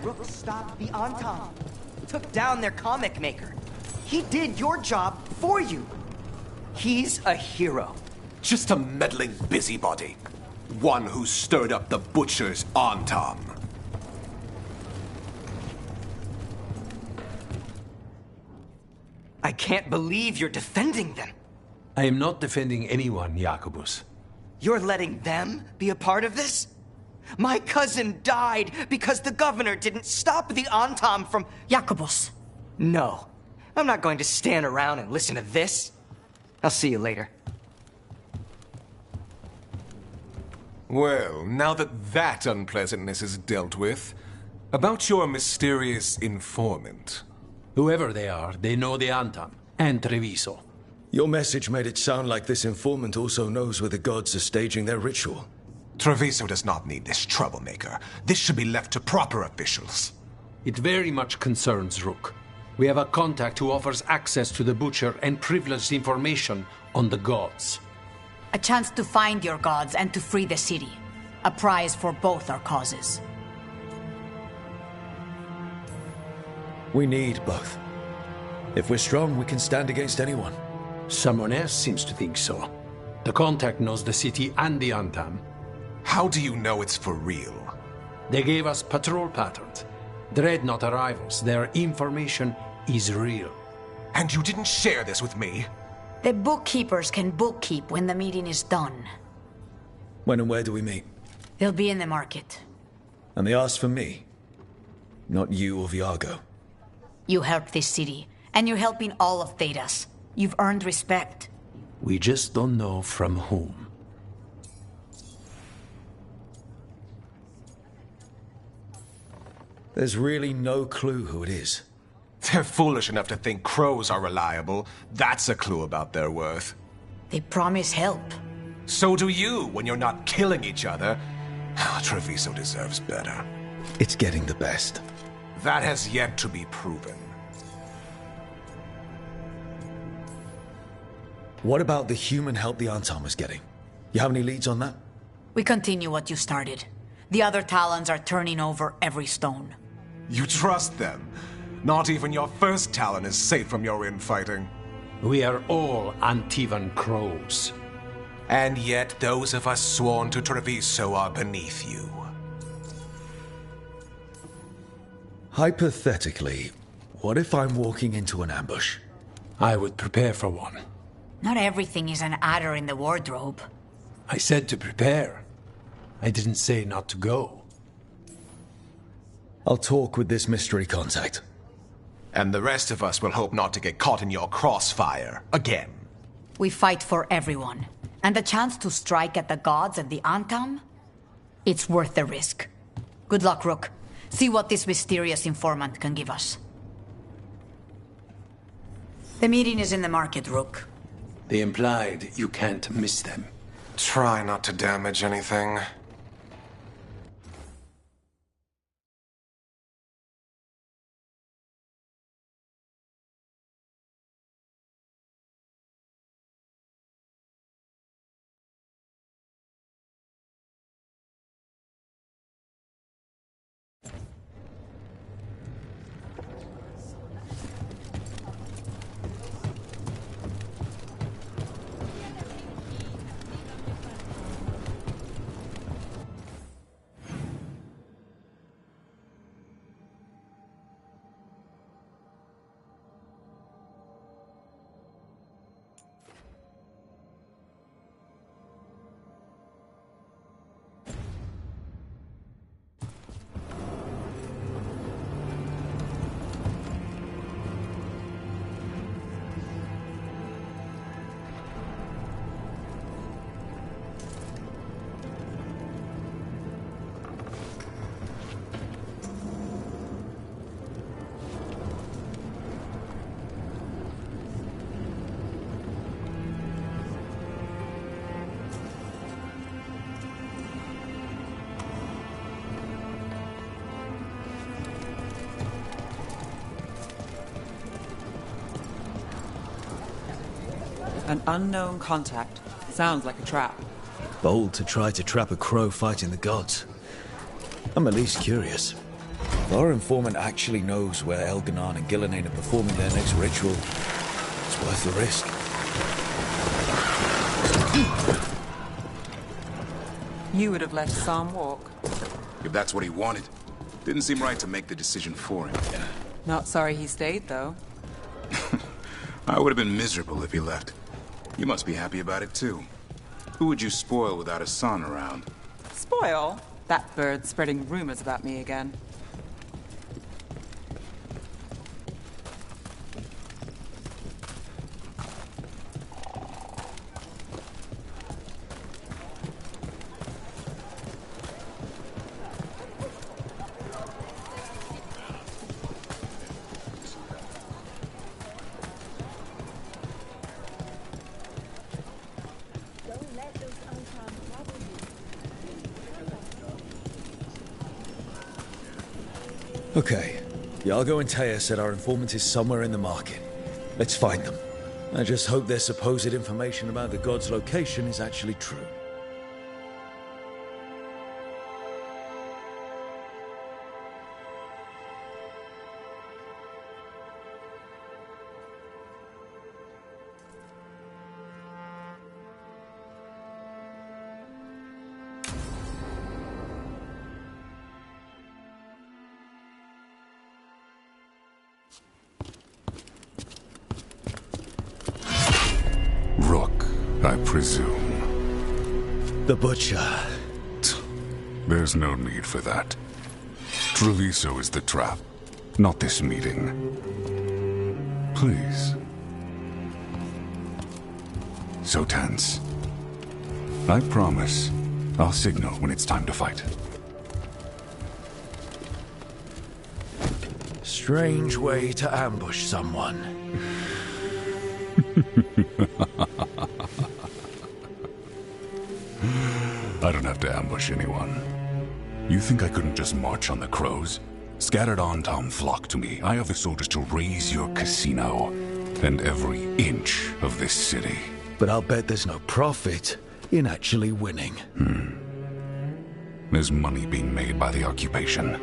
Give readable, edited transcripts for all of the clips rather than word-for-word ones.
Rook stopped the Antam, took down their comic maker. He did your job for you. He's a hero. Just a meddling busybody. One who stirred up the Butcher's Antam. I can't believe you're defending them. I am not defending anyone, Jacobus. You're letting them be a part of this? My cousin died because the governor didn't stop the Antam from... Jacobus. No. I'm not going to stand around and listen to this. I'll see you later. Well, now that unpleasantness is dealt with, about your mysterious informant. Whoever they are, they know the Antam and Treviso. Your message made it sound like this informant also knows where the gods are staging their ritual. Treviso does not need this troublemaker. This should be left to proper officials. It very much concerns Rook. We have a contact who offers access to the Butcher and privileged information on the gods. A chance to find your gods and to free the city. A prize for both our causes. We need both. If we're strong, we can stand against anyone. Someone else seems to think so. The contact knows the city and the Antam. How do you know it's for real? They gave us patrol patterns. Dreadnought arrivals. Their information is real. And you didn't share this with me? The bookkeepers can bookkeep when the meeting is done. When and where do we meet? They'll be in the market. And they asked for me. Not you or Viago. You helped this city, and you're helping all of Thedas. You've earned respect. We just don't know from whom. There's really no clue who it is. They're foolish enough to think crows are reliable. That's a clue about their worth. They promise help. So do you when you're not killing each other. Treviso deserves better. It's getting the best. That has yet to be proven. What about the human help the Antam is getting? You have any leads on that? We continue what you started. The other Talons are turning over every stone. You trust them? Not even your first Talon is safe from your infighting. We are all Antivan crows. And yet those of us sworn to Treviso are beneath you. Hypothetically, what if I'm walking into an ambush? I would prepare for one. Not everything is an adder in the wardrobe. I said to prepare. I didn't say not to go. I'll talk with this mystery contact. And the rest of us will hope not to get caught in your crossfire again. We fight for everyone. And the chance to strike at the gods and the Antam? It's worth the risk. Good luck, Rook. See what this mysterious informant can give us. The meeting is in the market, Rook. They implied you can't miss them. Try not to damage anything. An unknown contact. Sounds like a trap. Bold to try to trap a crow fighting the gods. I'm at least curious. If our informant actually knows where Elganon and Gillenane are performing their next ritual, it's worth the risk. You would have let Sam walk. If that's what he wanted. Didn't seem right to make the decision for him. Not sorry he stayed, though. I would have been miserable if he left. You must be happy about it, too. Who would you spoil without a son around? Spoil? That bird's spreading rumors about me again. Okay. Iago and Taya said our informant is somewhere in the market. Let's find them. I just hope their supposed information about the god's location is actually true. Rook, I presume. The Butcher. There's no need for that. Treviso is the trap, not this meeting. Please. So tense. I promise I'll signal when it's time to fight. Strange way to ambush someone. I don't have to ambush anyone. You think I couldn't just march on the crows? Scattered on Tom flock to me. I have the soldiers to raise your casino and every inch of this city. But I'll bet there's no profit in actually winning. There's money being made by the occupation,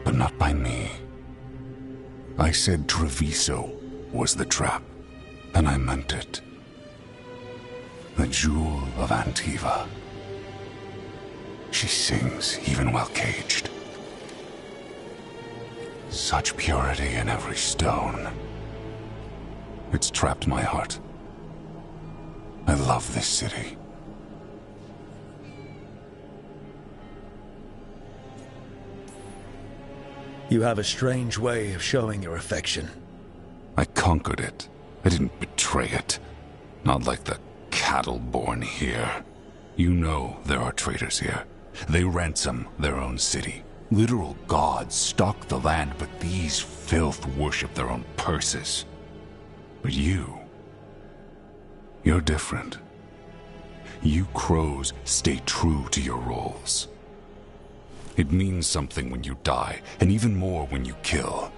but not by me. I said Treviso was the trap, and I meant it. The Jewel of Antiva. She sings even while caged. Such purity in every stone. It's trapped my heart. I love this city. You have a strange way of showing your affection. I conquered it. I didn't betray it. Not like the cattle born here. You know there are traitors here. They ransom their own city. Literal gods stalk the land, but these filth worship their own purses. But you're different. You crows stay true to your roles. It means something when you die, and even more when you kill.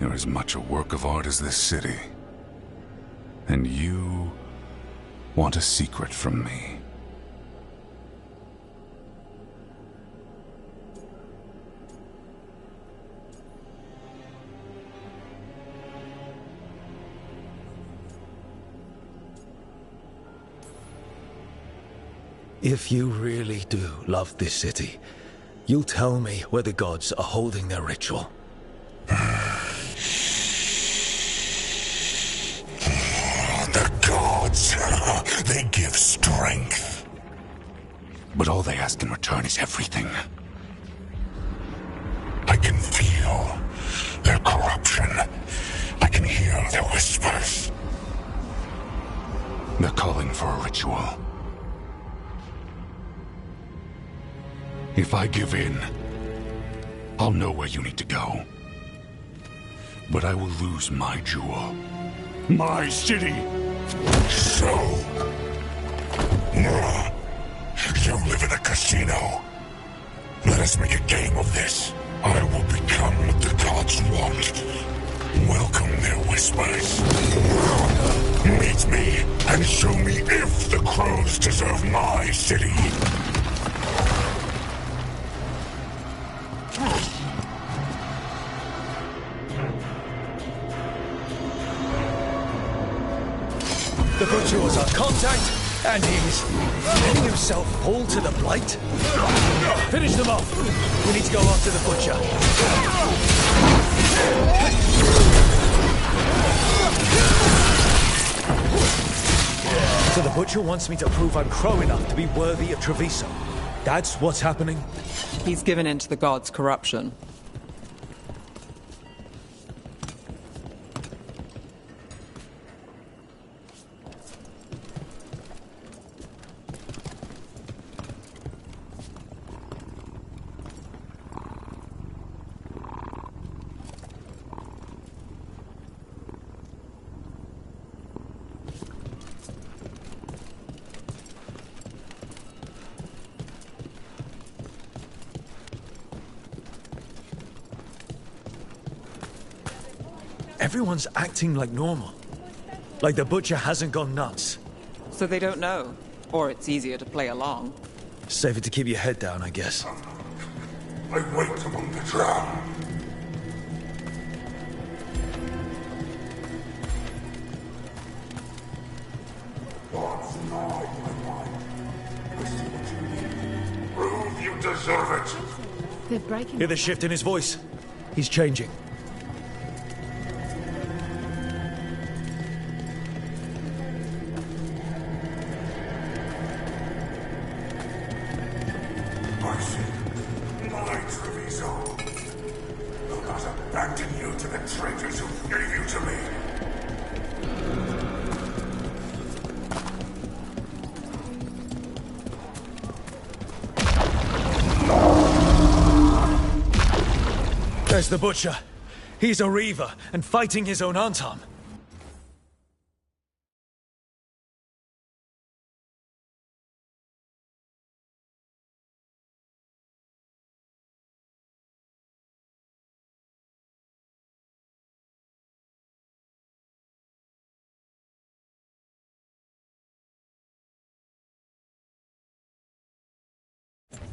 You're as much a work of art as this city. And you want a secret from me. If you really do love this city, you'll tell me where the gods are holding their ritual. The gods, they give strength. But all they ask in return is everything. I can feel their corruption. I can hear their whispers. They're calling for a ritual. If I give in, I'll know where you need to go. But I will lose my jewel. My city! So... you live in a casino. Let us make a game of this. I will become what the gods want. Welcome their whispers. Meet me and show me if the crows deserve my city. contact, and he's letting himself fall to the Blight? Finish them off! We need to go after the Butcher. So the Butcher wants me to prove I'm Crow enough to be worthy of Treviso. That's what's happening? He's given in to the gods' corruption. Everyone's acting like normal. Like the Butcher hasn't gone nuts. So they don't know. Or it's easier to play along. Safer to keep your head down, I guess. I wait among the drowned. What's gnawing my mind? I see what you need. Prove you deserve it. They're breaking. Hear the shift in his voice. He's changing. I see. My Treviso. Will not abandon you to the traitors who gave you to me. There's the Butcher. He's a Reaver and fighting his own Antam.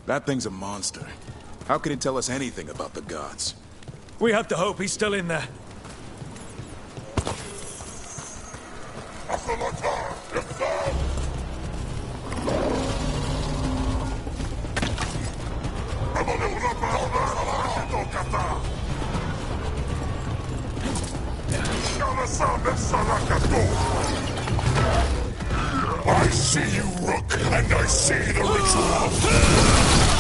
That thing's a monster. How could it tell us anything about the gods? We have to hope he's still in there. I see you, Rook, and I see the ritual.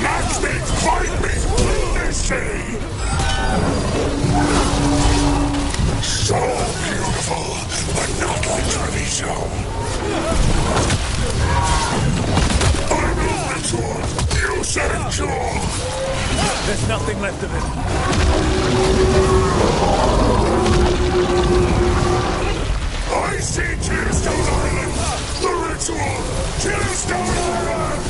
Match me, fight me, they say. So beautiful, but not like Treviso. I'm a ritual, you said cure. There's nothing left of it. I see Tearstone Island! The ritual! Tearstone Island!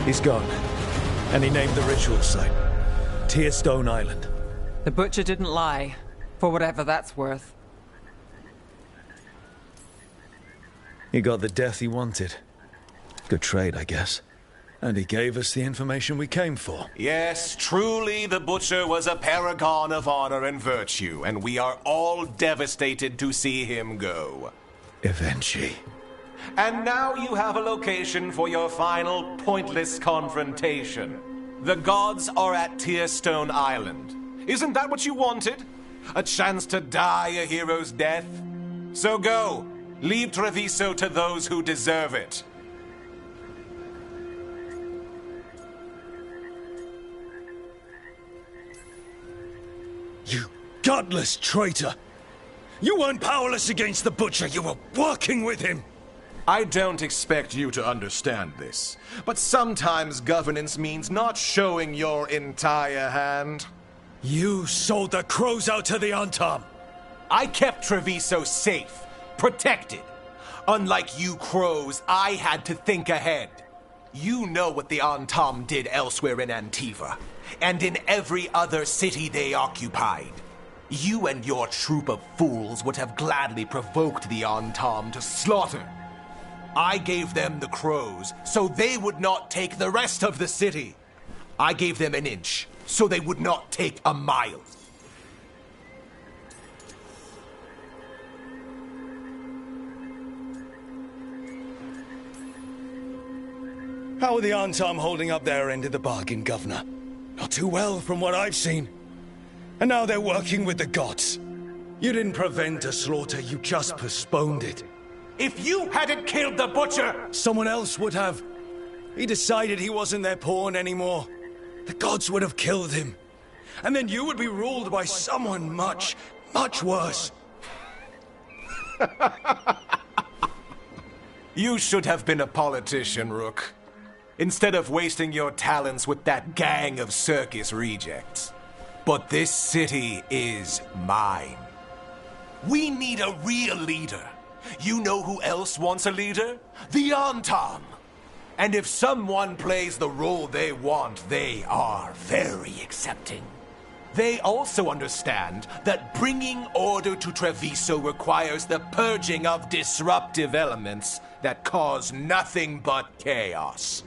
He's gone. And he named the ritual site Tearstone Island. The Butcher didn't lie. For whatever that's worth. He got the death he wanted. Good trade, I guess. And he gave us the information we came for. Yes, truly the Butcher was a paragon of honor and virtue, and we are all devastated to see him go. Eventually. And now you have a location for your final pointless confrontation. The gods are at Tearstone Island. Isn't that what you wanted? A chance to die a hero's death? So go. Leave Treviso to those who deserve it. You godless traitor! You weren't powerless against the Butcher, you were working with him! I don't expect you to understand this, but sometimes governance means not showing your entire hand. You sold the crows out to the Antam! I kept Treviso safe, protected. Unlike you crows, I had to think ahead. You know what the Antam did elsewhere in Antiva, and in every other city they occupied. You and your troop of fools would have gladly provoked the Antam to slaughter. I gave them the crows, so they would not take the rest of the city. I gave them an inch, so they would not take a mile. How are the Antam holding up their end of the bargain, Governor? Not too well, from what I've seen. And now they're working with the gods. You didn't prevent a slaughter, you just postponed it. If you hadn't killed the butcher... Someone else would have. He decided he wasn't their pawn anymore. The gods would have killed him. And then you would be ruled by someone much, much worse. You should have been a politician, Rook. Instead of wasting your talents with that gang of circus rejects. But this city is mine. We need a real leader. You know who else wants a leader? The Antam. And if someone plays the role they want, they are very accepting. They also understand that bringing order to Treviso requires the purging of disruptive elements that cause nothing but chaos.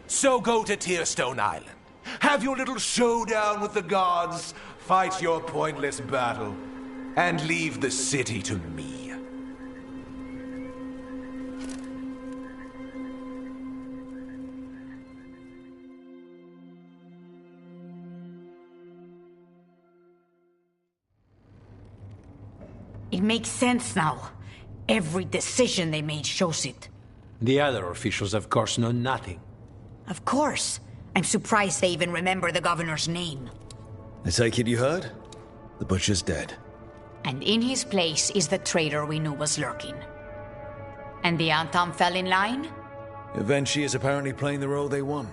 So go to Tearstone Island. Have your little showdown with the gods, fight your pointless battle, and leave the city to me. It makes sense now. Every decision they made shows it. The other officials, of course, know nothing. Of course. I'm surprised they even remember the governor's name. I take it you heard? The butcher's dead. And in his place is the traitor we knew was lurking. And the Antam fell in line? Eventually is apparently playing the role they want.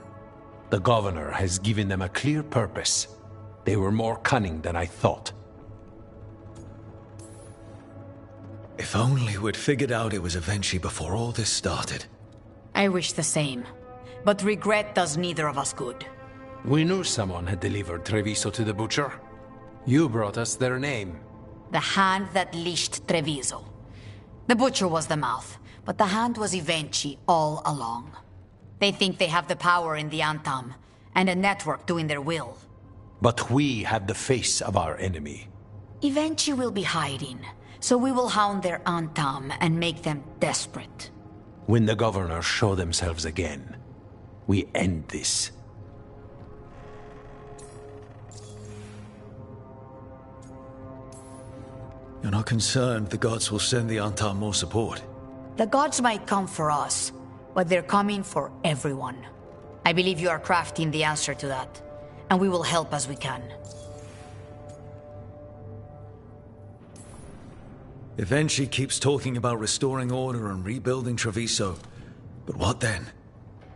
The governor has given them a clear purpose. They were more cunning than I thought. If only we'd figured out it was Eventually before all this started. I wish the same. But regret does neither of us good. We knew someone had delivered Treviso to the butcher. You brought us their name. The hand that leashed Treviso. The butcher was the mouth, but the hand was Evenchi all along. They think they have the power in the Antam, and a network doing their will. But we have the face of our enemy. Evenchi will be hiding, so we will hound their Antam and make them desperate. When the governors show themselves again, we end this. You're not concerned the gods will send the Antam more support? The gods might come for us, but they're coming for everyone. I believe you are crafting the answer to that, and we will help as we can. Eventually keeps talking about restoring order and rebuilding Treviso. But what then?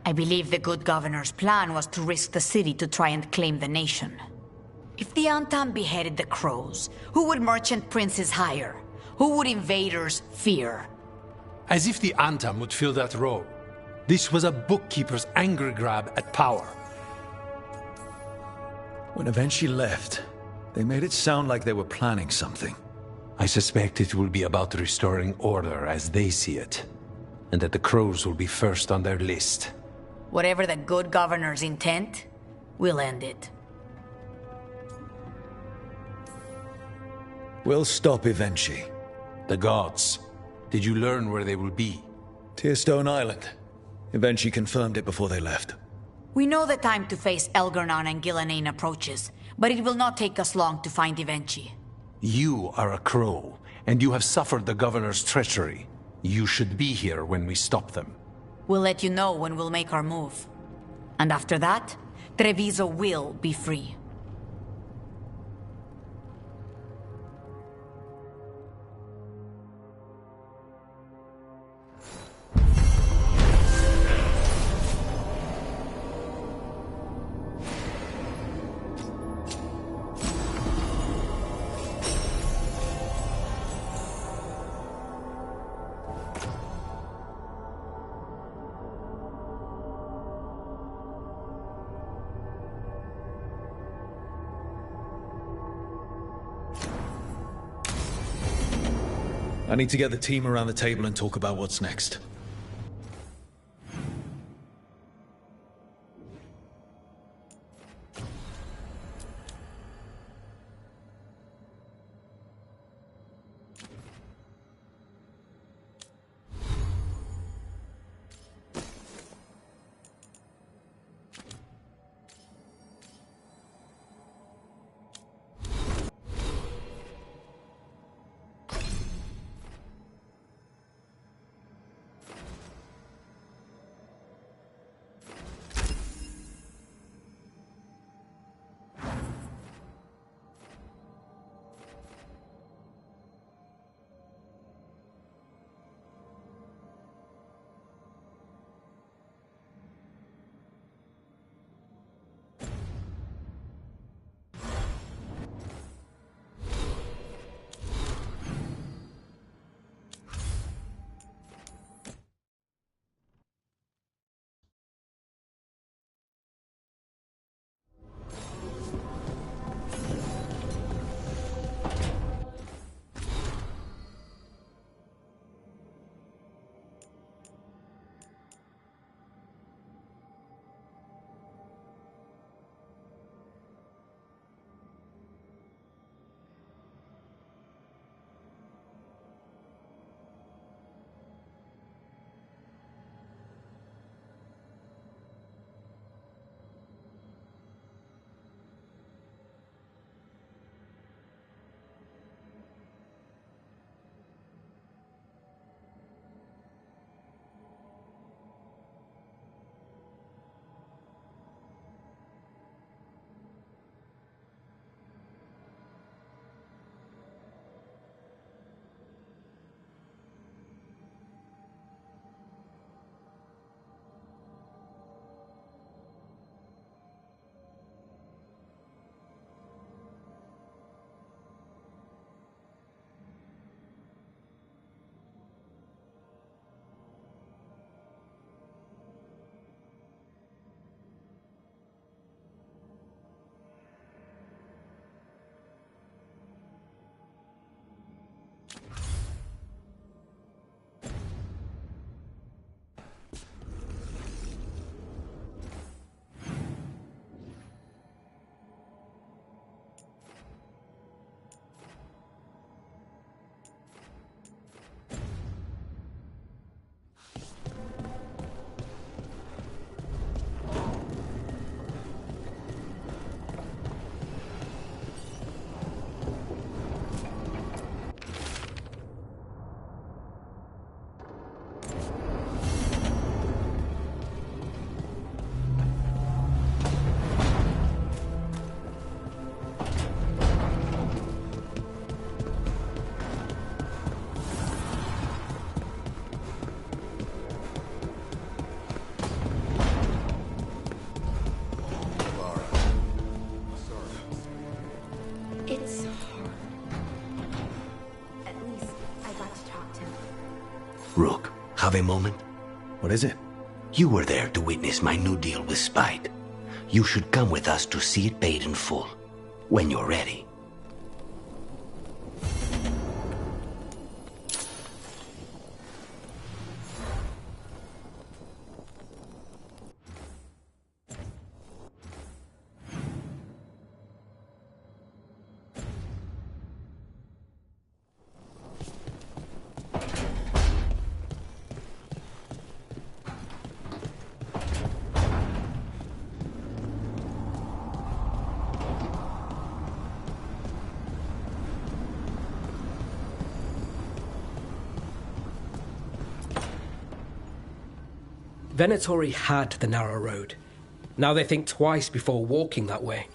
I believe the good governor's plan was to risk the city to try and claim the nation. If the Antam beheaded the crows, who would merchant princes hire? Who would invaders fear? As if the Antam would fill that role. This was a bookkeeper's angry grab at power. When Eventually left, they made it sound like they were planning something. I suspect it will be about restoring order as they see it, and that the crows will be first on their list. Whatever the good governor's intent, we'll end it. We'll stop Eventually. The gods. Did you learn where they will be? Tearstone Island. Eventually confirmed it before they left. We know the time to face Elgarnon and Gillanane approaches, but it will not take us long to find Evenchi. You are a crow, and you have suffered the governor's treachery. You should be here when we stop them. We'll let you know when we'll make our move. And after that, Treviso will be free. I need to get the team around the table and talk about what's next. It's hard. At least I got to talk to him. Rook, have a moment? What is it? You were there to witness my new deal with Spite. You should come with us to see it paid in full, when you're ready. Venatori had the narrow road. Now they think twice before walking that way.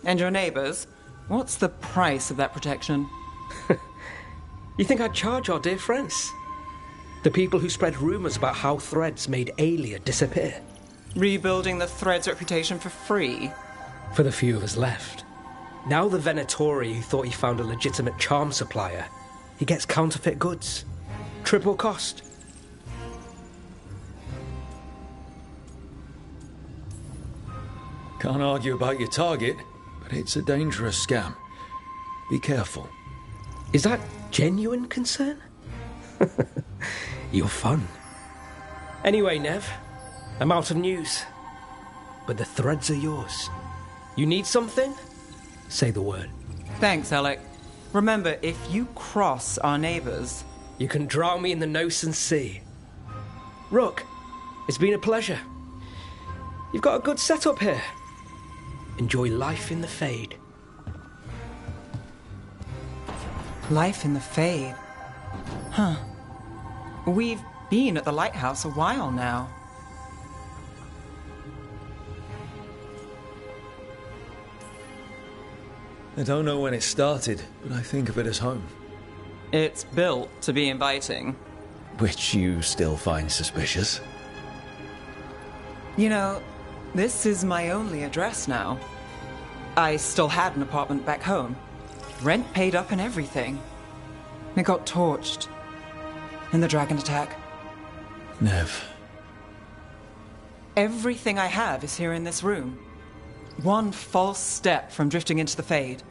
And your neighbors? What's the price of that protection? You think I'd charge our dear friends? The people who spread rumors about how Threads made Aelia disappear. Rebuilding the Threads' reputation for free? For the few of us left. Now the Venatori who thought he found a legitimate charm supplier, he gets counterfeit goods. Triple cost. Can't argue about your target, but it's a dangerous scam. Be careful. Is that genuine concern? You're fun. Anyway, Nev, I'm out of news. But the Threads are yours. You need something? Say the word. Thanks, Alec. Remember, if you cross our neighbors... You can drown me in the Nosen Sea. Rook, it's been a pleasure. You've got a good setup here. Enjoy life in the Fade. Life in the Fade? Huh. We've been at the lighthouse a while now. I don't know when it started, but I think of it as home. It's built to be inviting. Which you still find suspicious? You know, this is my only address now. I still had an apartment back home. Rent paid up and everything. It got torched. In the dragon attack. Nev. Everything I have is here in this room. One false step from drifting into the Fade.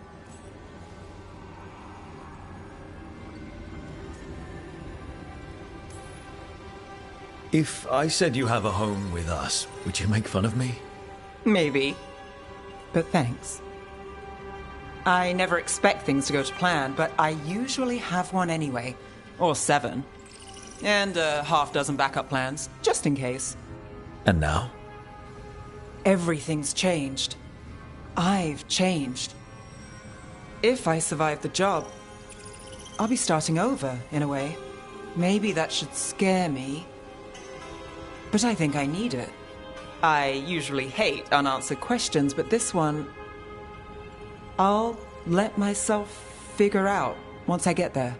If I said you have a home with us, would you make fun of me? Maybe. But thanks. I never expect things to go to plan, but I usually have one anyway. Or 7. And a half-dozen backup plans, just in case. And now? Everything's changed. I've changed. If I survive the job, I'll be starting over, in a way. Maybe that should scare me. But I think I need it. I usually hate unanswered questions, but this one... I'll let myself figure out once I get there.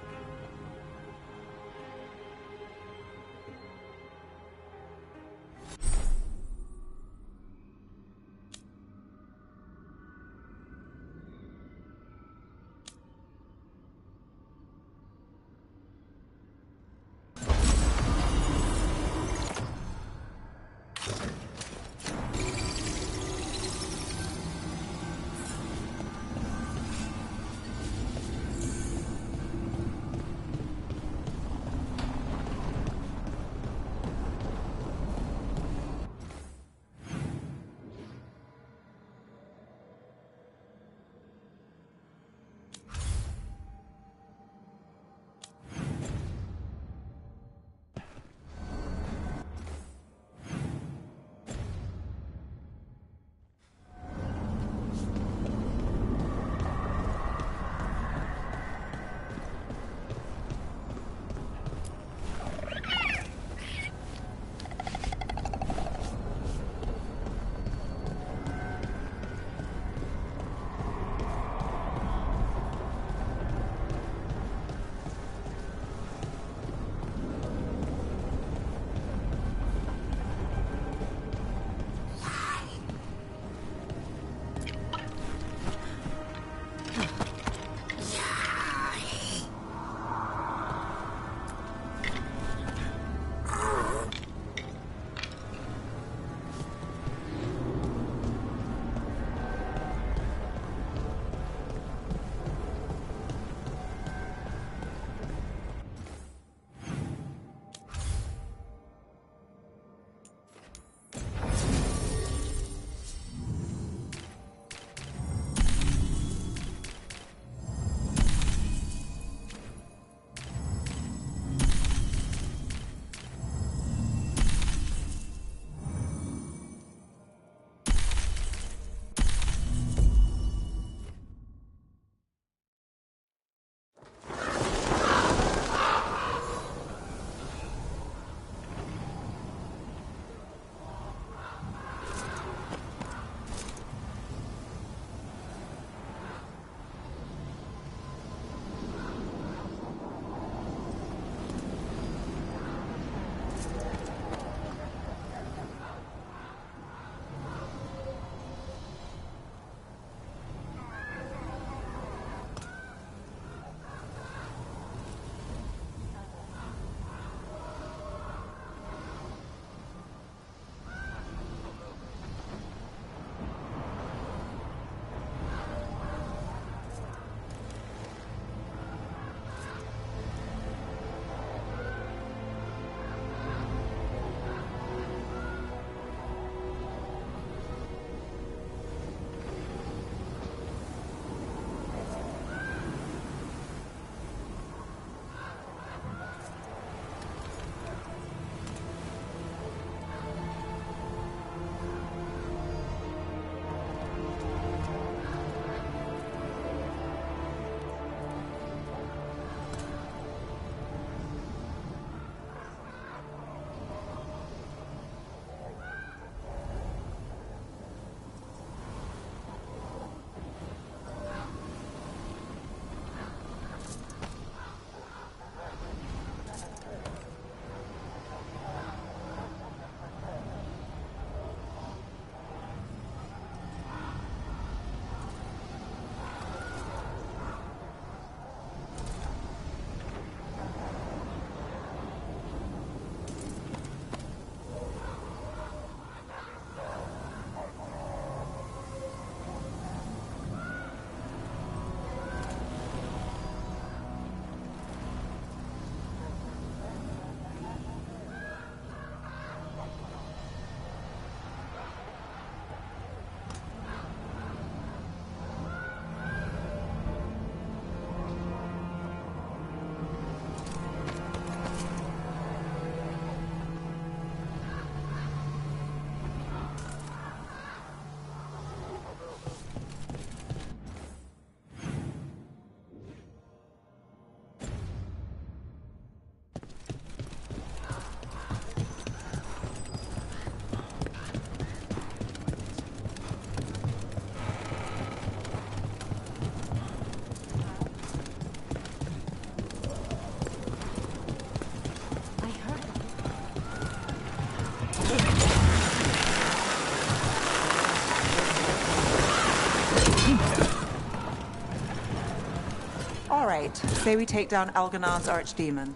All right, say we take down Alganon's archdemon.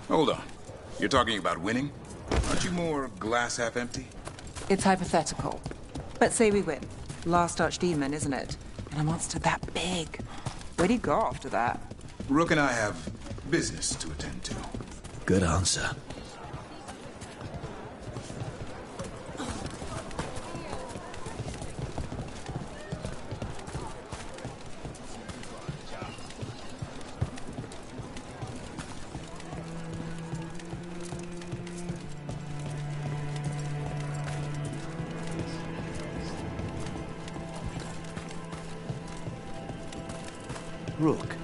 Hold on. You're talking about winning? Aren't you more glass half empty? It's hypothetical. But say we win. Last archdemon, isn't it? And a monster that big. Where'd he go after that? Rook and I have business to attend to. Good answer. Rook.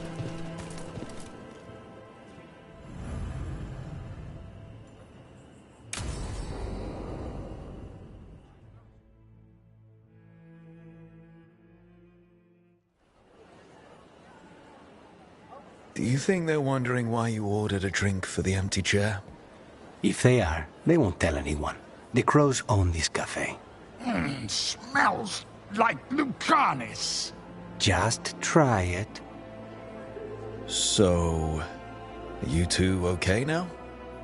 Do you think they're wondering why you ordered a drink for the empty chair? If they are, they won't tell anyone. The crows own this cafe. Smells like Lucanis. Just try it. So, are you two okay now?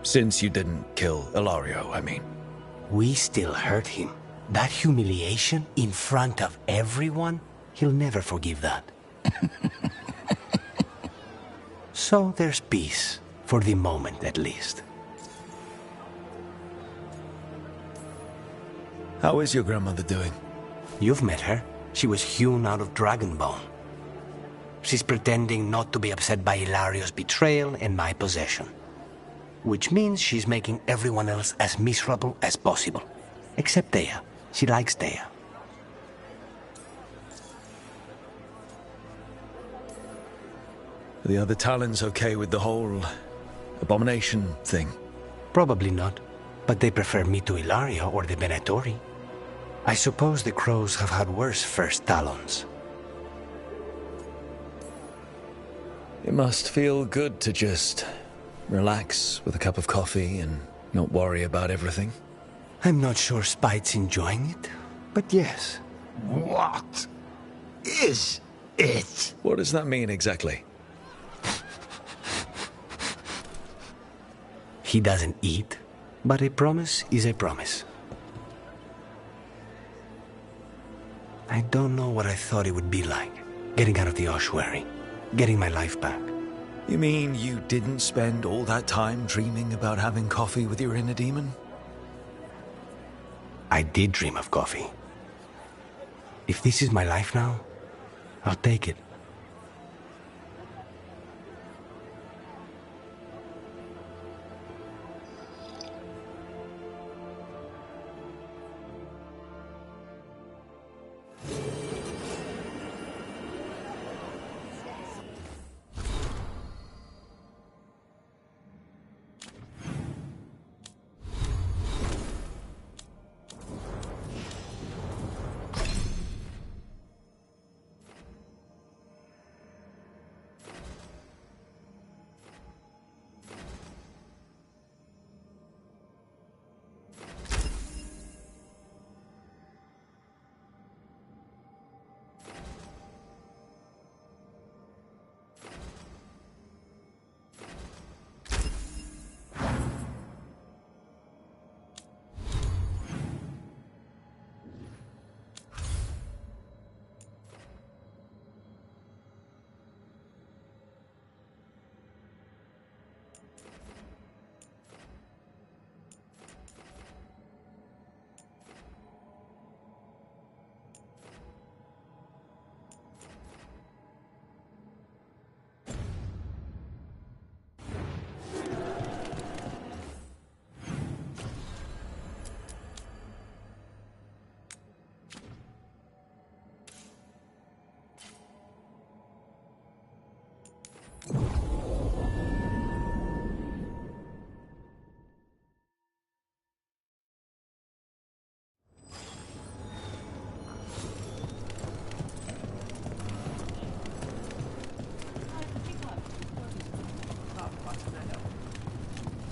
Since you didn't kill Ilario, I mean. We still hurt him. That humiliation in front of everyone, he'll never forgive that. So there's peace, for the moment at least. How is your grandmother doing? You've met her. She was hewn out of dragon bone. She's pretending not to be upset by Ilario's betrayal and my possession. Which means she's making everyone else as miserable as possible. Except Dea. She likes Dea. Are the other Talons okay with the whole abomination thing? Probably not. But they prefer me to Ilario or the Venatori. I suppose the crows have had worse first Talons. It must feel good to just relax with a cup of coffee and not worry about everything. I'm not sure Spite's enjoying it, but yes. What is it? What does that mean exactly? He doesn't eat, but a promise is a promise. I don't know what I thought it would be like, getting out of the ossuary, getting my life back. You mean you didn't spend all that time dreaming about having coffee with your inner demon? I did dream of coffee. If this is my life now, I'll take it.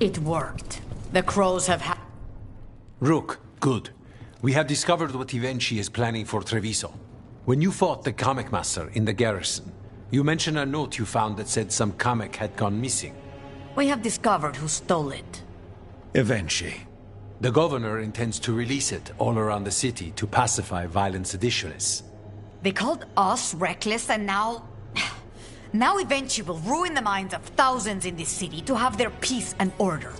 It worked. The crows have Rook, good. We have discovered what event she is planning for Treviso. When you fought the comic master in the garrison, You mentioned a note you found that said some comic had gone missing. We have discovered who stole it. Eventually. The governor intends to release it all around the city to pacify violent seditionists. They called us reckless, and now... Now eventually will ruin the minds of thousands in this city to have their peace and order.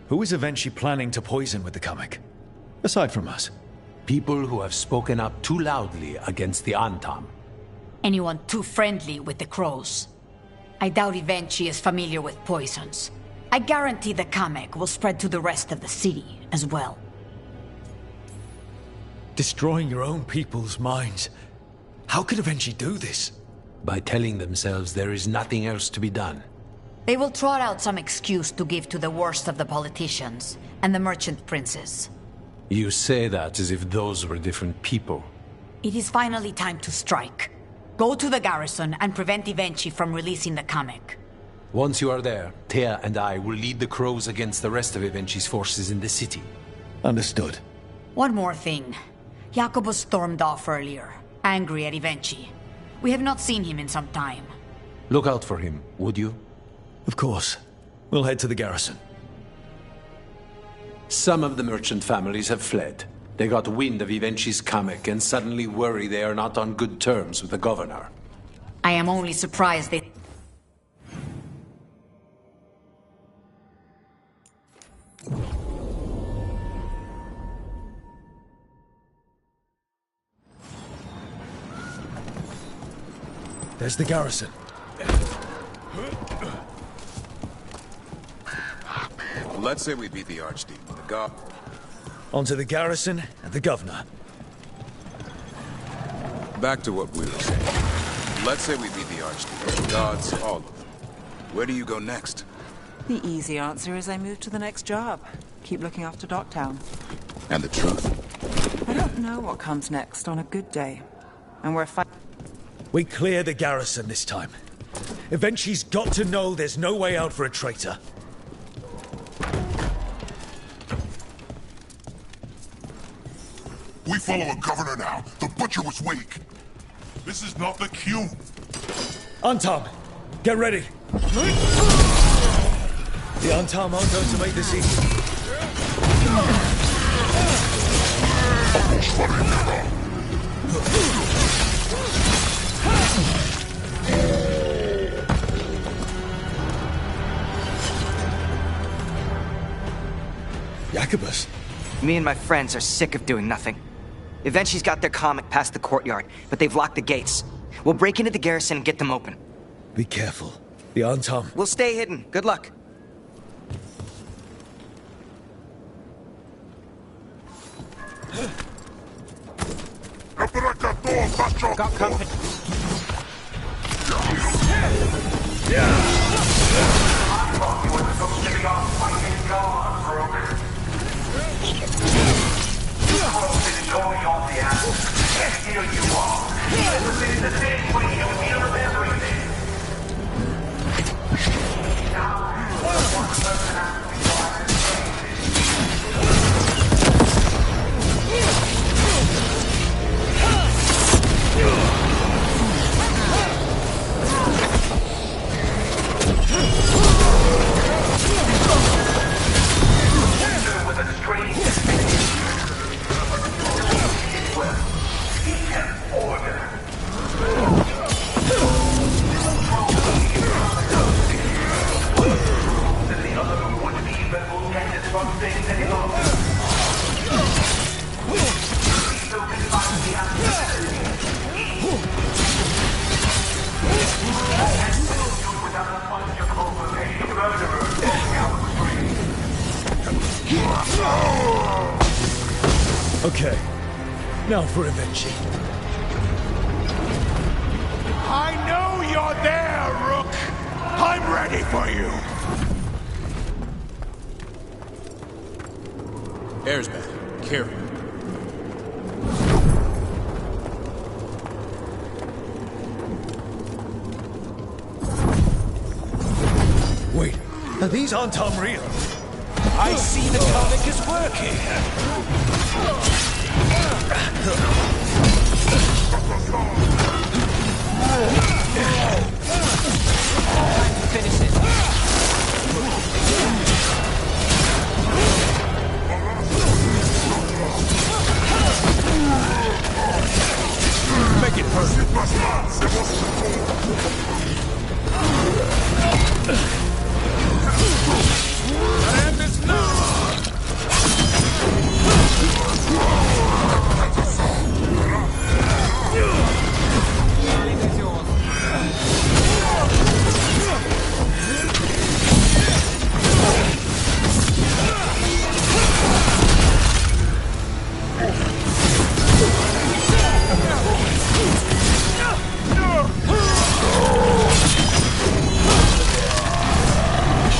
Who is eventually planning to poison with the comic? Aside from us. People who have spoken up too loudly against the Antam. Anyone too friendly with the crows. I doubt Evenchi is familiar with poisons. I guarantee the comic will spread to the rest of the city as well. Destroying your own people's minds. How could Evenchi do this? By telling themselves there is nothing else to be done. They will trot out some excuse to give to the worst of the politicians and the merchant princes. You say that as if those were different people. It is finally time to strike. Go to the garrison and prevent Evenchi from releasing the comic. Once you are there, Thea and I will lead the crows against the rest of Evenchi's forces in the city. Understood. One more thing. Jacobus stormed off earlier, angry at Evenchi. We have not seen him in some time. Look out for him, would you? Of course. We'll head to the garrison. Some of the merchant families have fled. They got wind of Evenchi's comic and suddenly worry they are not on good terms with the governor. I am only surprised they... There's the garrison. Let's say we beat the Archdeacon. The Onto the garrison and the governor. Back to what we were saying. Let's say we beat the Archdeacon. The gods, all of them. Where do you go next? The easy answer is I move to the next job. Keep looking after Docktown. And the truth? I don't know what comes next on a good day. And we're We clear the garrison this time. Eventually's got to know there's no way out for a traitor. We follow a governor now. The butcher was weak. This is not the cue. Antam, get ready. The Antam aren't going to make this easy. Jacobus. Me and my friends are sick of doing nothing. Eventually's got their comic past the courtyard, but they've locked the gates. We'll break into the garrison and get them open. Be careful. The Antam... We'll stay hidden. Good luck. Got company. Okay, now for Evenchi. I know you're there, Rook! I'm ready for you! Air's back. Careful. Wait, are these Antam real? I see the comic is working.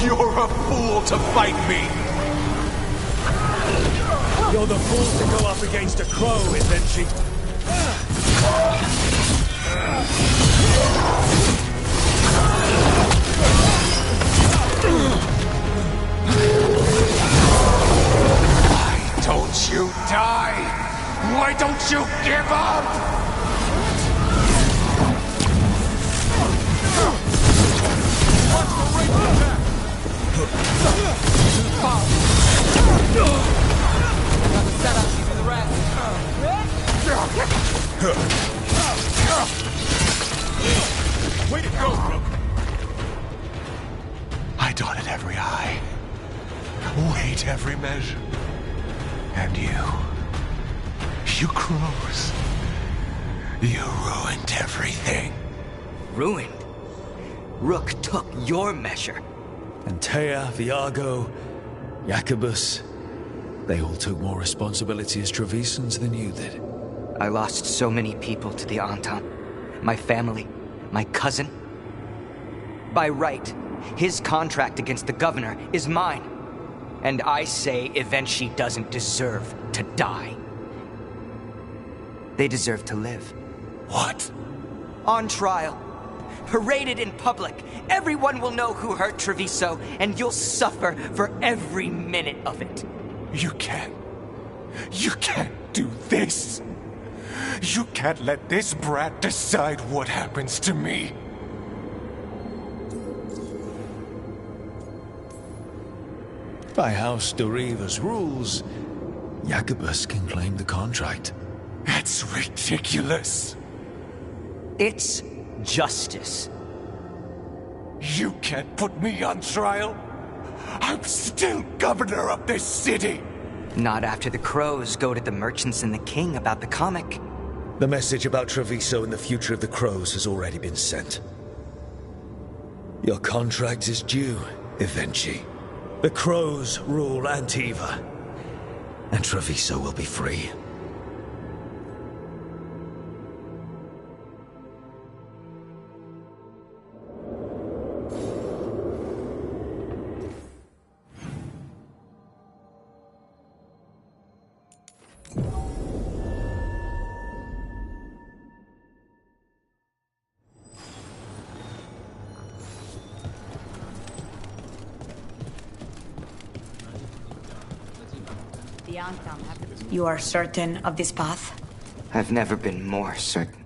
You're a fool to fight me! You're the fool to go up against a crow, isn't she? Why don't you die? Why don't you give up? Way to go, Rook! I dotted every I, weighed every measure. And you crows, you ruined everything. Ruined? Rook took your measure. Antea, Viago, Jacobus, they all took more responsibility as Trevisans than you did. I lost so many people to the Antam. My family, my cousin. By right, his contract against the governor is mine. And I say Evenshi doesn't deserve to die. They deserve to live. What? On trial. Paraded in public. Everyone will know who hurt Treviso, and you'll suffer for every minute of it. You can't do this. You can't let this brat decide what happens to me. By House Doriva's rules, Jacobus can claim the contract. That's ridiculous. It's justice. You can't put me on trial. I'm still governor of this city. Not after the crows goaded the merchants and the king about the comic. The message about Treviso and the future of the crows has already been sent. Your contract is due, Evenshi. The crows rule Antiva, and Treviso will be free. You are certain of this path? I've never been more certain.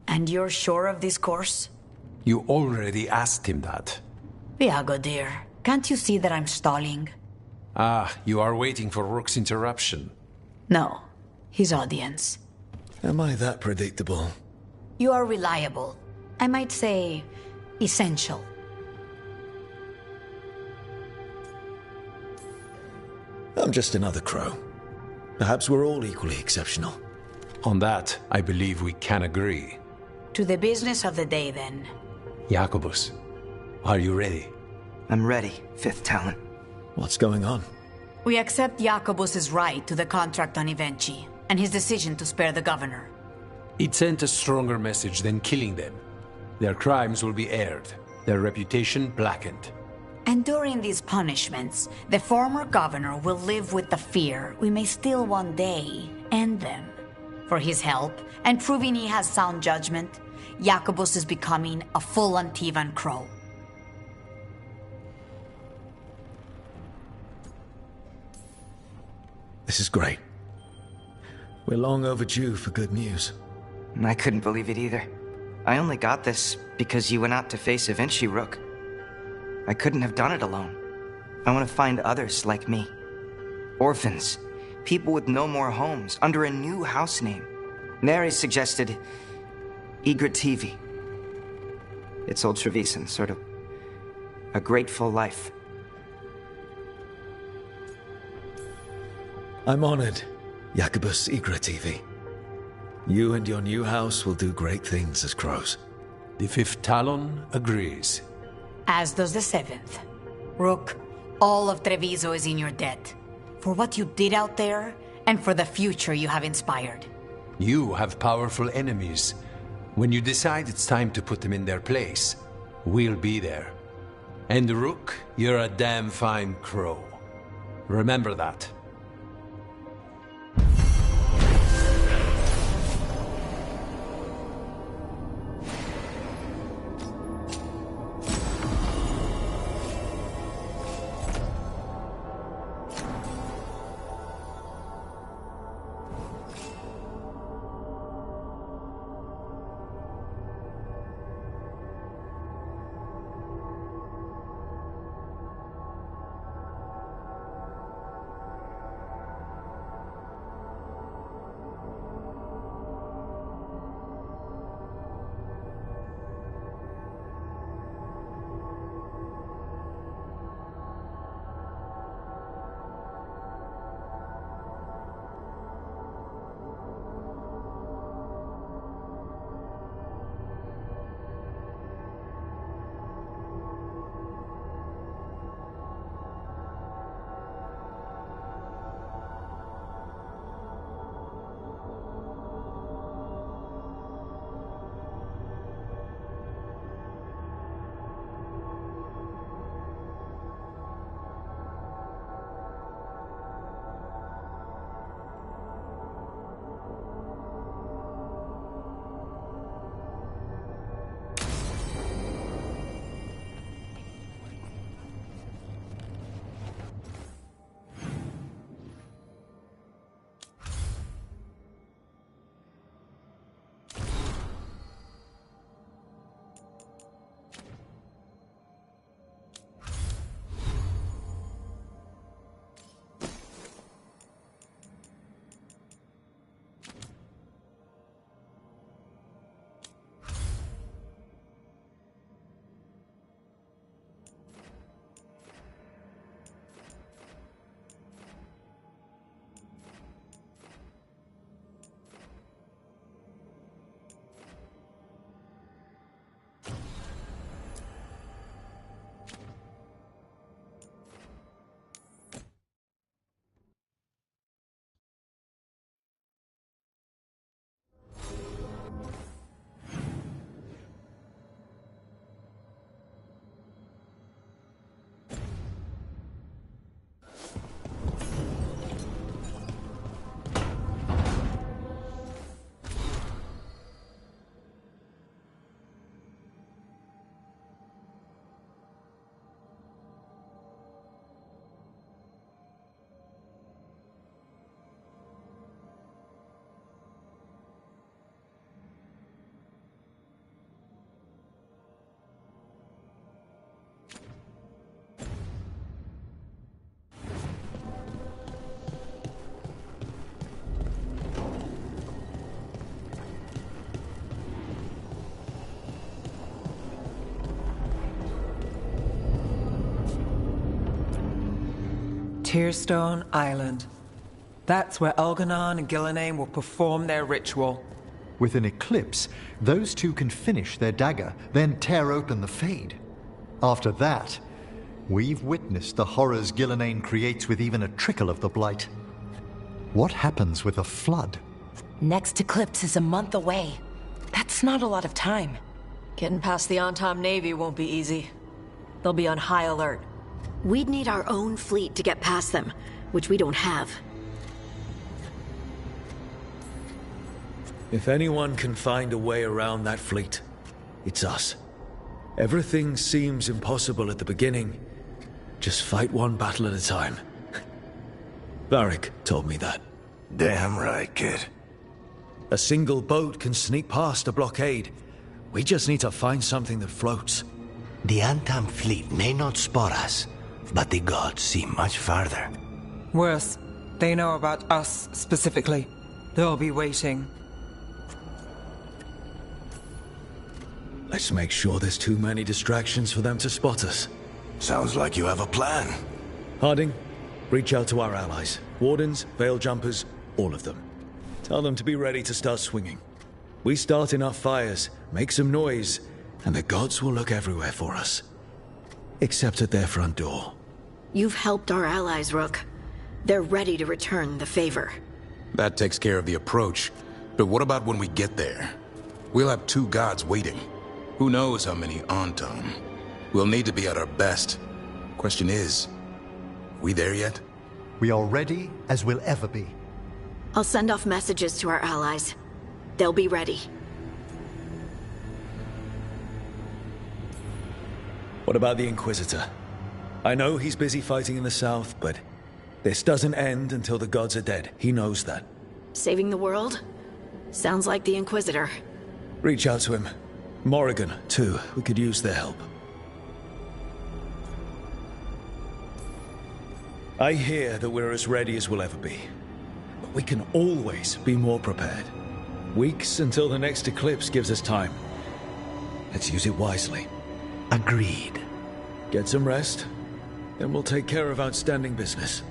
And you're sure of this course? You already asked him that. Viago, dear, can't you see that I'm stalling? Ah, you are waiting for Rook's interruption. No, his audience. Am I that predictable? You are reliable. I might say, essential. I'm just another crow. Perhaps we're all equally exceptional. On that, I believe we can agree. To the business of the day, then. Jacobus, are you ready? I'm ready, Fifth Talon. What's going on? We accept Jacobus's right to the contract on Evenchi, and his decision to spare the governor. It sent a stronger message than killing them. Their crimes will be aired, their reputation blackened. And during these punishments, the former governor will live with the fear we may still one day end them. For his help, and proving he has sound judgment, Jacobus is becoming a full Antivan crow. This is great. We're long overdue for good news. I couldn't believe it either. I only got this because you went out to face Evenshi, Rook. I couldn't have done it alone. I want to find others like me. Orphans. People with no more homes, under a new house name. Neri suggested Eager TV. It's old Trevisan, sort of a grateful life. I'm honored, Jacobus Igra TV. You and your new house will do great things as crows. The Fifth Talon agrees. As does the Seventh. Rook, all of Treviso is in your debt. For what you did out there, and for the future you have inspired. You have powerful enemies. When you decide it's time to put them in their place, we'll be there. And Rook, you're a damn fine crow. Remember that. Tearstone Island. That's where Elganon and Gillenane will perform their ritual. With an eclipse, those two can finish their dagger, then tear open the Fade. After that, we've witnessed the horrors Gillenane creates with even a trickle of the Blight. What happens with a flood? Next eclipse is a month away. That's not a lot of time. Getting past the Antom Navy won't be easy. They'll be on high alert. We'd need our own fleet to get past them, which we don't have. If anyone can find a way around that fleet, it's us. Everything seems impossible at the beginning. Just fight one battle at a time. Varric told me that. Damn right, kid. A single boat can sneak past a blockade. We just need to find something that floats. The Antam fleet may not spot us, but the gods see much farther. Worse, they know about us specifically. They'll be waiting. Let's make sure there's too many distractions for them to spot us. Sounds like you have a plan. Harding, reach out to our allies. Wardens, Veil Jumpers, all of them. Tell them to be ready to start swinging. We start enough fires, make some noise, and the gods will look everywhere for us. Except at their front door. You've helped our allies, Rook. They're ready to return the favor. That takes care of the approach. But what about when we get there? We'll have 2 gods waiting. Who knows how many Antam? We'll need to be at our best. Question is, we there yet? We are ready as we'll ever be. I'll send off messages to our allies. They'll be ready. What about the Inquisitor? I know he's busy fighting in the south, but this doesn't end until the gods are dead. He knows that. Saving the world? Sounds like the Inquisitor. Reach out to him. Morrigan, too. We could use their help. I hear that we're as ready as we'll ever be. But we can always be more prepared. Weeks until the next eclipse gives us time. Let's use it wisely. Agreed. Get some rest, then we'll take care of outstanding business.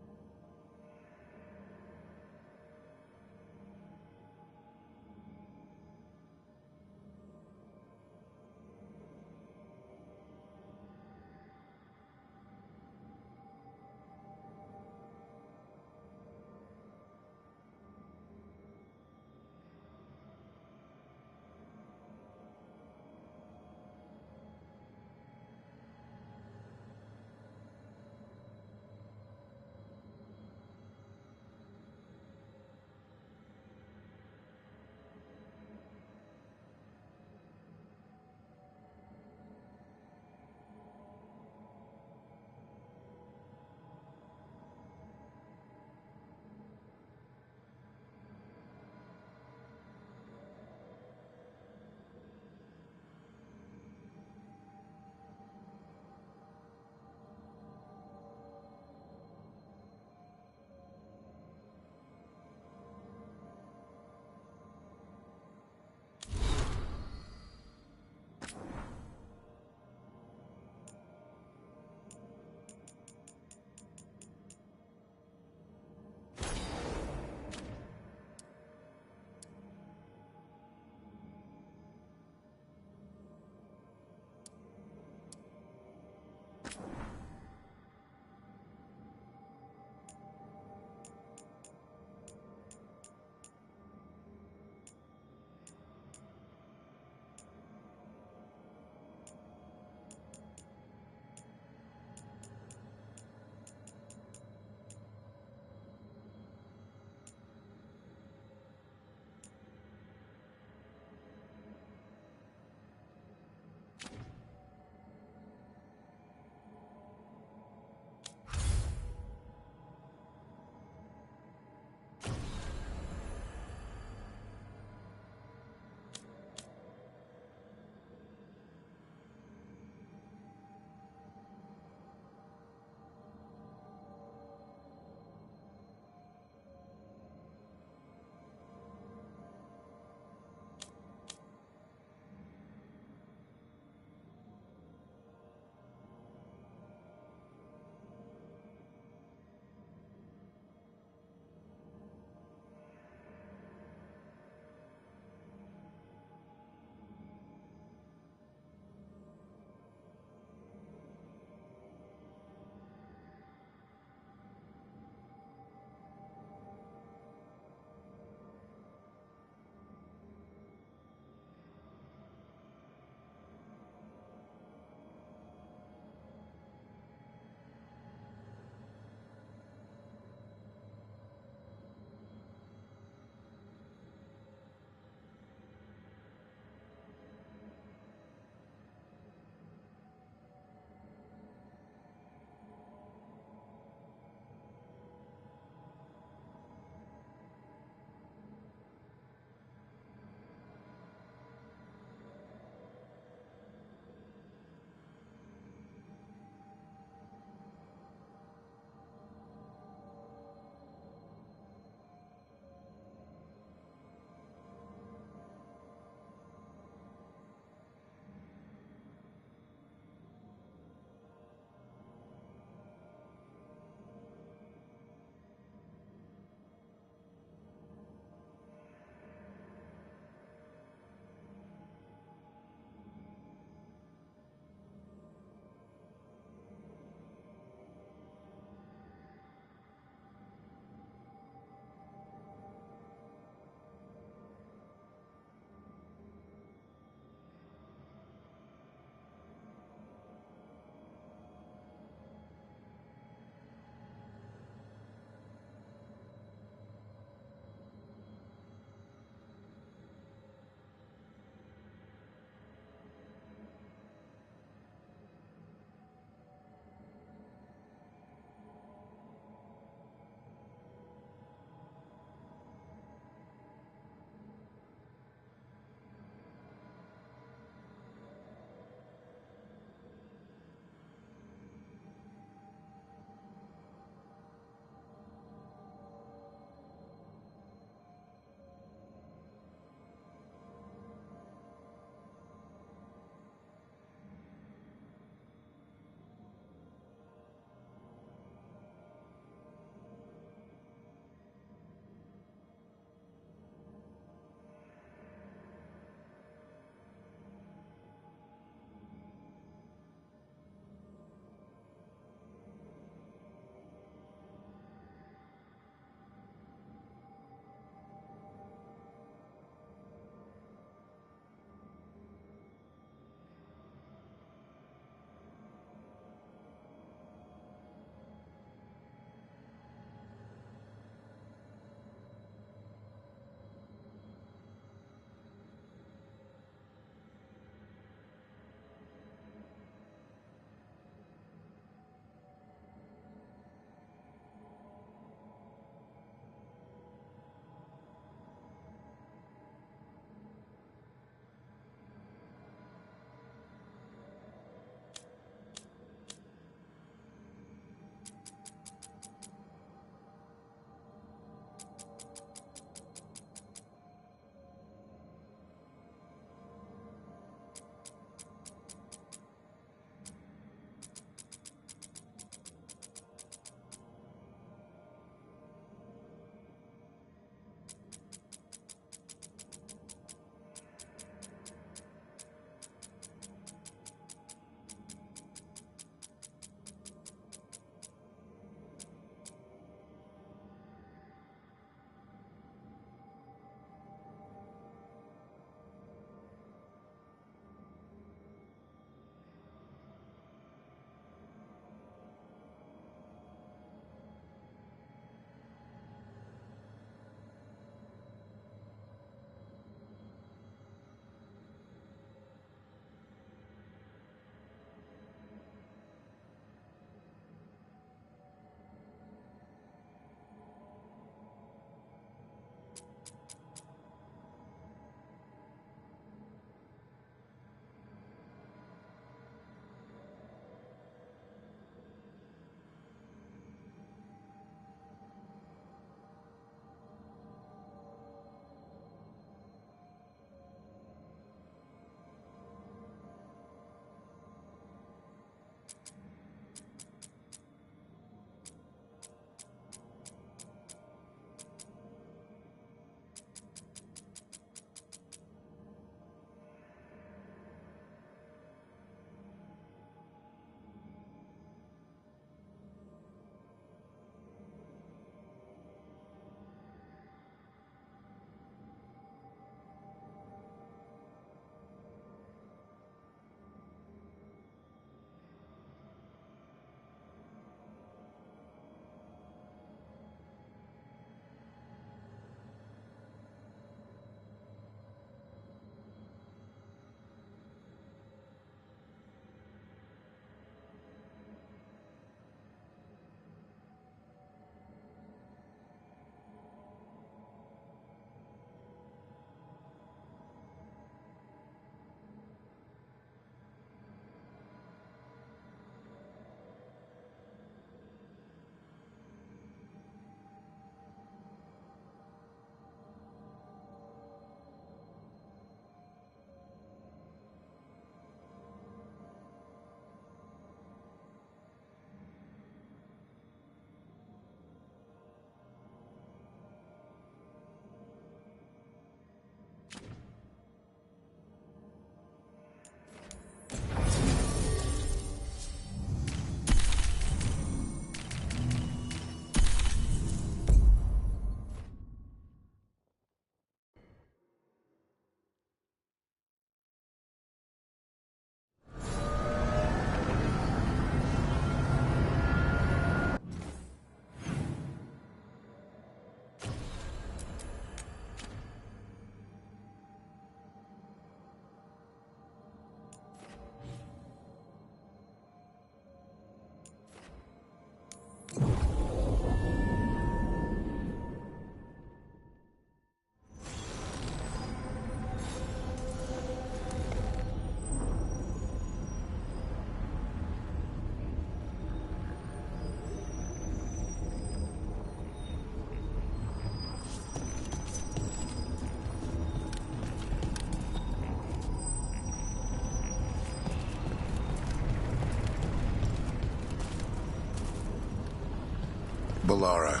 Balara,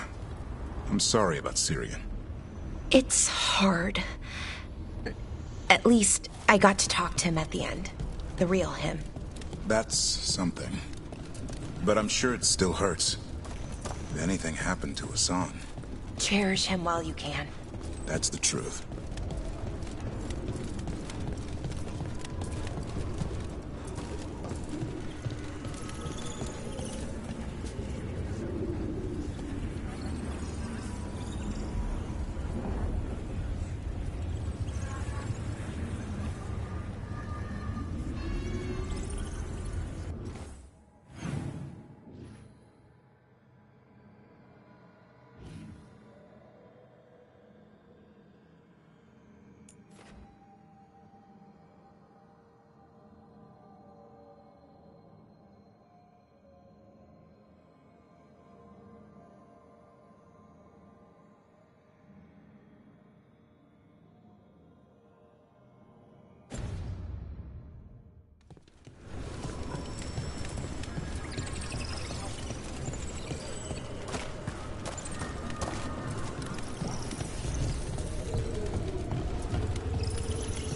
I'm sorry about Syrian. It's hard. At least, I got to talk to him at the end. The real him. That's something. But I'm sure it still hurts. If anything happened to Hassan. Cherish him while you can. That's the truth.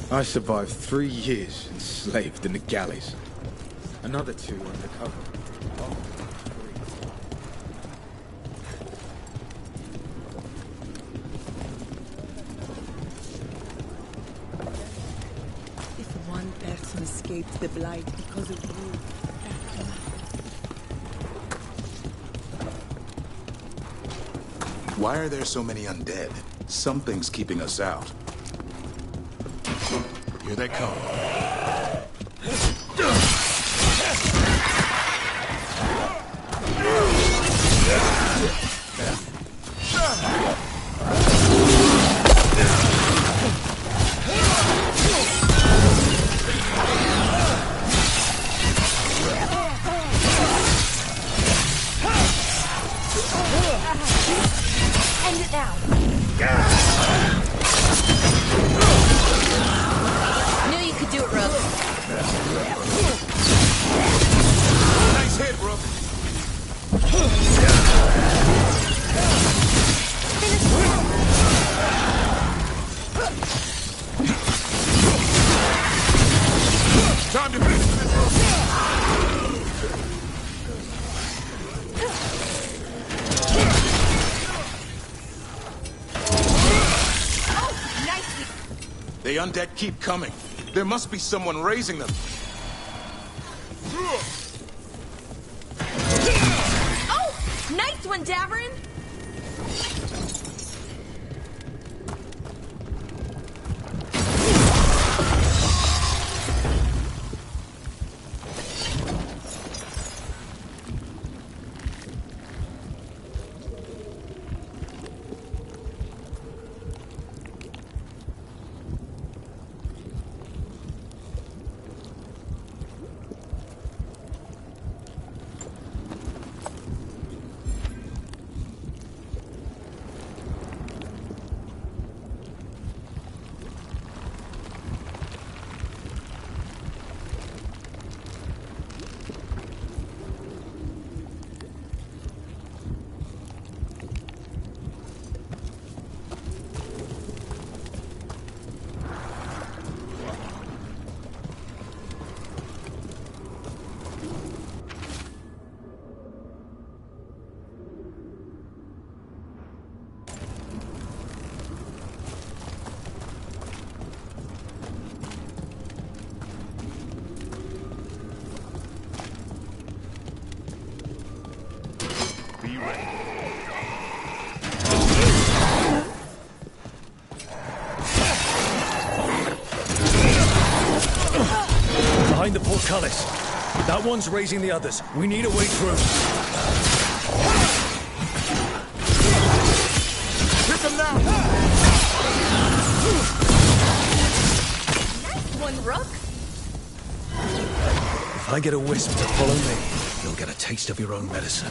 I survived 3 years enslaved in the galleys. Another 2 undercover. If one person escaped the Blight because of you, Why are there so many undead? Something's keeping us out. Here they come. End it now. Knew you could do it, Rook. Nice hit, Rook. Time to finish this, Rook. The undead keep coming. There must be someone raising them. Oh! Nice one, Davrin! Be ready. Behind the portcullis. That one's raising the others. We need a way through. Hit them now! Nice one, Rook! If I get a wisp to follow me, you'll get a taste of your own medicine.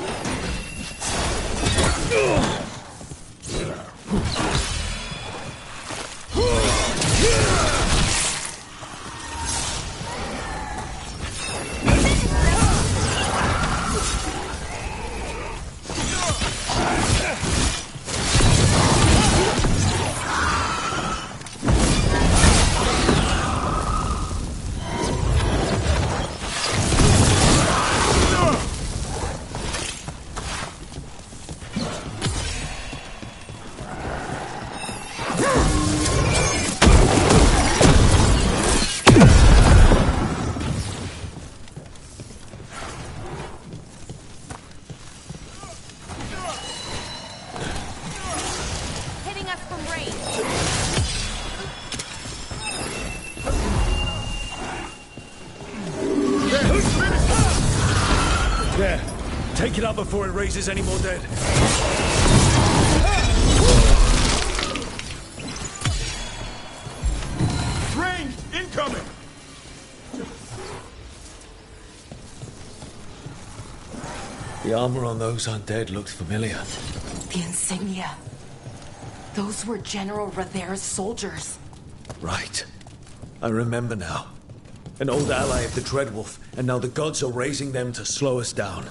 Take it out before it raises any more dead. Ranged! Incoming! The armor on those undead looked familiar. The insignia. Those were General Rather's soldiers. Right. I remember now. An old ally of the Dreadwolf, and now the gods are raising them to slow us down.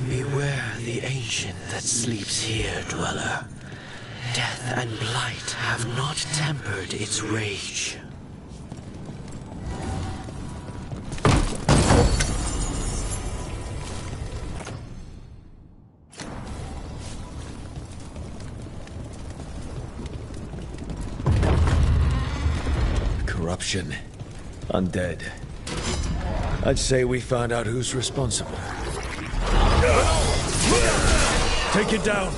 Beware the ancient that sleeps here, dweller. Death and blight have not tempered its rage. Corruption. Undead. I'd say we found out who's responsible. Take it down.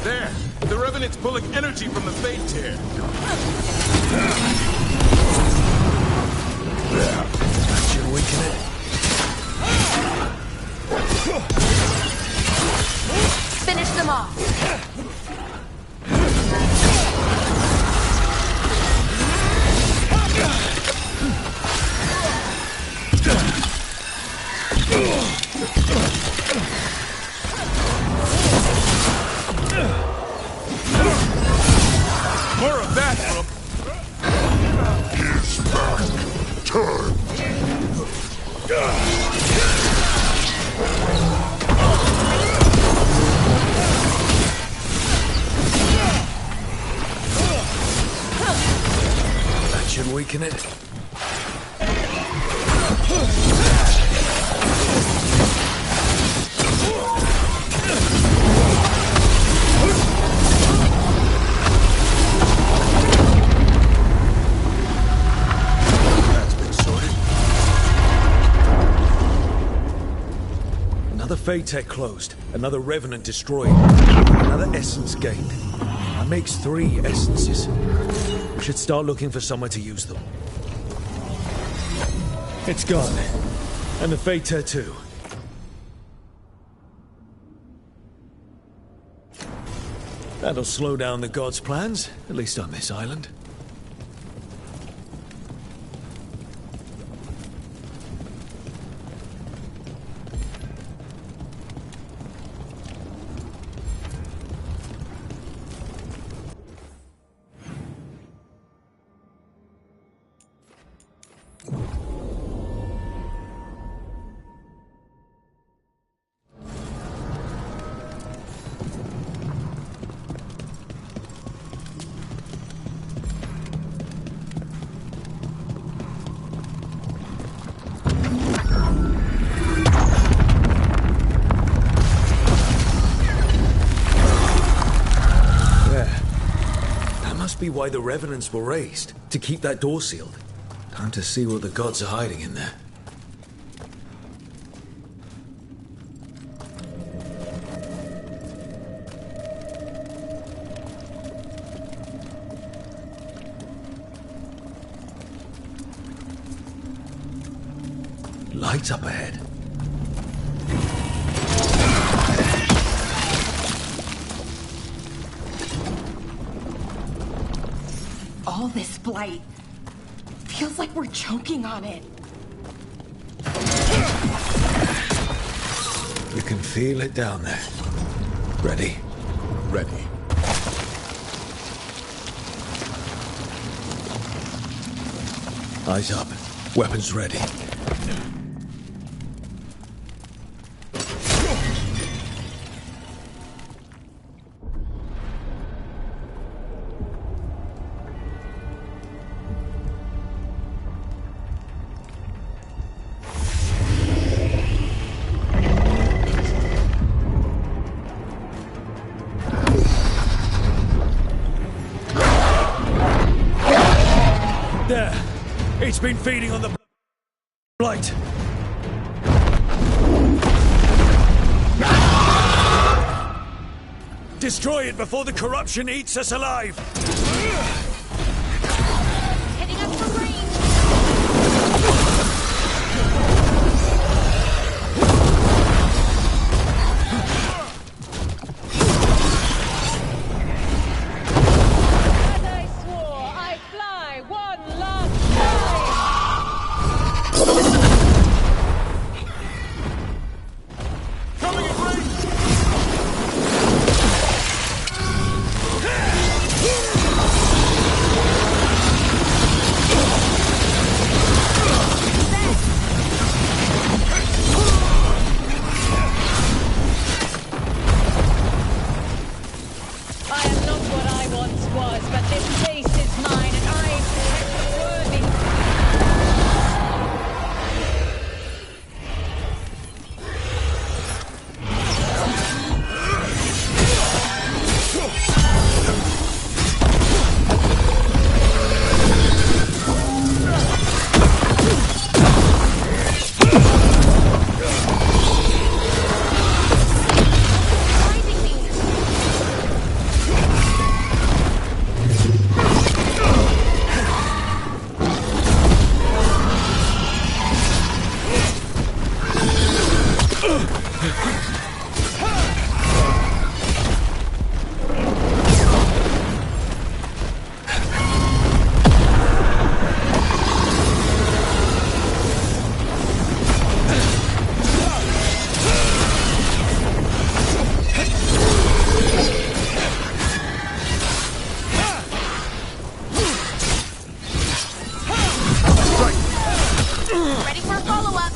There! The Revenant's pulling energy from the Fate Tear. That should weaken it. Finish them off. More of that, Rook! His back turned. That should weaken it. Another Phaetech closed, another Revenant destroyed, another Essence gained. That makes 3 Essences. We should start looking for somewhere to use them. It's gone. And the Phaetech too. That'll slow down the gods' plans, at least on this island. Be why the Revenants were raised, to keep that door sealed. Time to see what the gods are hiding in there. Lights up ahead. all this blight. Feels like we're choking on it. You can feel it down there. Ready? Ready. Eyes up. Weapons ready. There! It's been feeding on the blight! Destroy it before the corruption eats us alive! Heading up for range. As I swore, I fly one last time! Coming in range! I am not what I once was, but this place is mine, and I am worthy. Ready for a follow-up.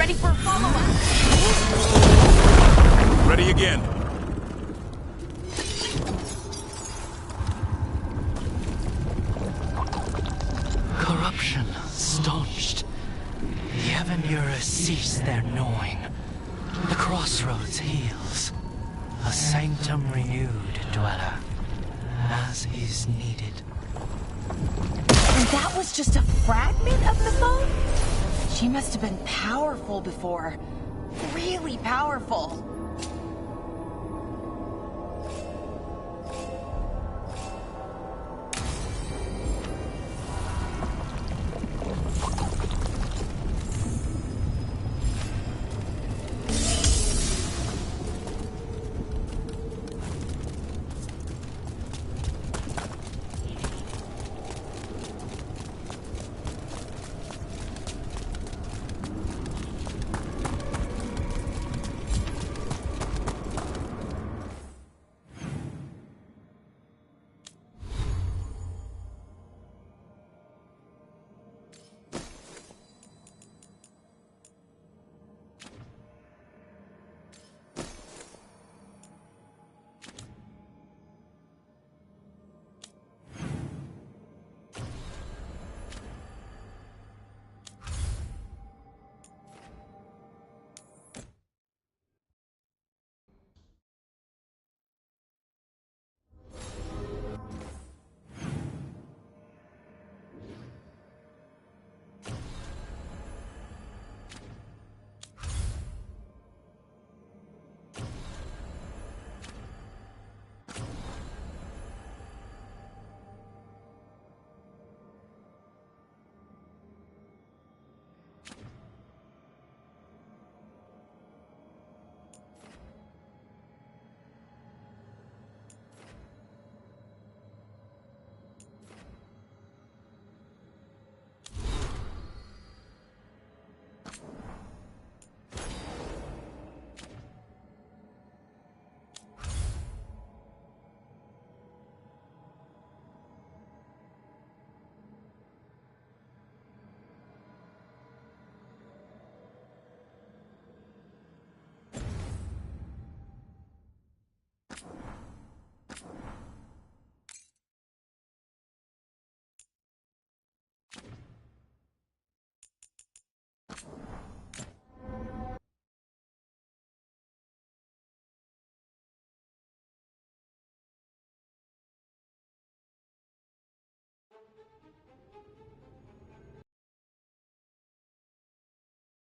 Ready for a follow-up. Ready again. Corruption staunched. The Avenurers cease their gnawing. The crossroads heals. A sanctum renewed, dweller, as is needed. And that was just a fragment of the foe? She must have been powerful before. Really powerful.